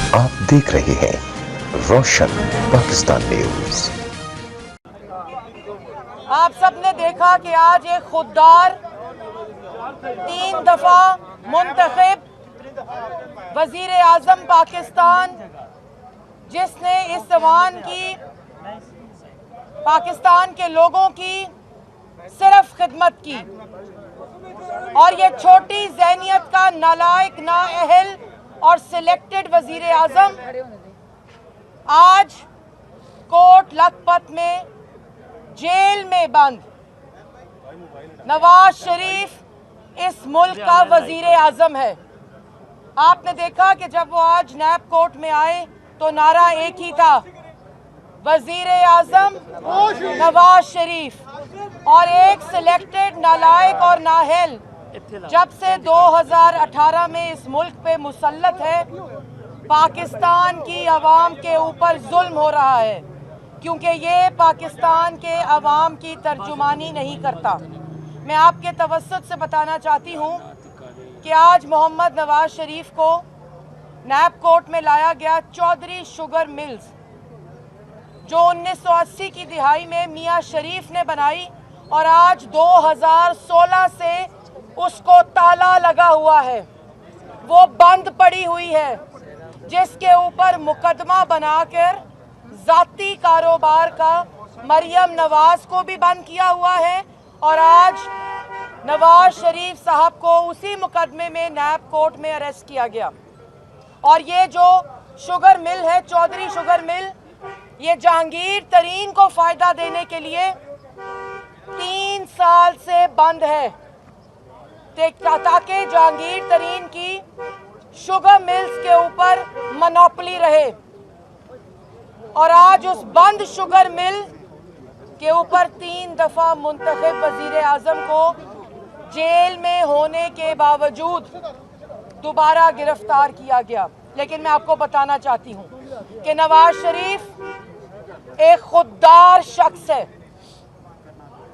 आप देख रहे हैं रोशन पाकिस्तान न्यूज। आप सबने देखा कि आज एक खुददार 3 दफा मुंतखब वजीर आजम पाकिस्तान, जिसने इस ऐवान की, पाकिस्तान के लोगों की सिर्फ खिदमत की, और ये छोटी ज़हनियत का नालायक, नाअहल और सिलेक्टेड वजीर आजम आज कोट लखपत में जेल में बंद। नवाज शरीफ इस मुल्क का वजीर आजम है। आपने देखा कि जब वो आज नैब कोर्ट में आए तो नारा एक ही था, वजीर आजम नवाज शरीफ। और एक सिलेक्टेड नालायक और नाहल जब से 2018 में इस मुल्क पे मुसल्लत है, पाकिस्तान की आवाम के ऊपर जुल्म हो रहा है, क्योंकि ये पाकिस्तान के अवाम की तर्जुमानी नहीं करता। मैं आपके तवस्सुत से बताना चाहती हूँ कि आज मोहम्मद नवाज शरीफ को नैब कोर्ट में लाया गया। चौधरी शुगर मिल्स जो 1980 की दिहाई में मियाँ शरीफ ने बनाई और आज 2016 से उसको ताला लगा हुआ है, वो बंद पड़ी हुई है, जिसके ऊपर मुकदमा बनाकर जाती कारोबार का मरियम नवाज को भी बंद किया हुआ है। और आज नवाज शरीफ साहब को उसी मुकदमे में नैब कोर्ट में अरेस्ट किया गया। और ये जो शुगर मिल है, चौधरी शुगर मिल, ये जहांगीर तरीन को फायदा देने के लिए 3 साल से बंद है, ताकि जहांगीर तरीन की शुगर मिल्स के ऊपर मोनोपोली रहे। और आज उस बंद शुगर मिल के ऊपर 3 दफा मुंतखब वजीर आजम को जेल में होने के बावजूद दोबारा गिरफ्तार किया गया। लेकिन मैं आपको बताना चाहती हूँ कि नवाज शरीफ एक खुददार शख्स है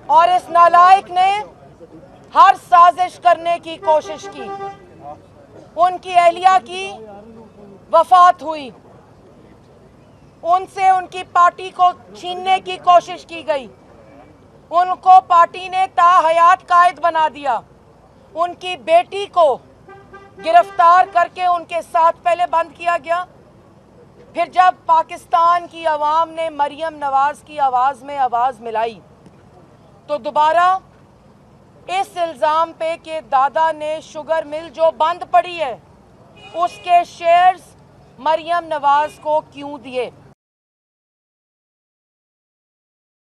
और इस नालायक ने हर साजिश करने की कोशिश की। उनकी अहलिया की वफात हुई, उनसे उनकी पार्टी को छीनने की कोशिश की गई, उनको पार्टी ने ताहयात कायद बना दिया, उनकी बेटी को गिरफ्तार करके उनके साथ पहले बंद किया गया। फिर जब पाकिस्तान की आवाम ने मरियम नवाज की आवाज़ में आवाज़ मिलाई तो दोबारा इस इल्ज़ाम पे कि दादा ने शुगर मिल जो बंद पड़ी है उसके शेयर्स मरियम नवाज को क्यों दिए।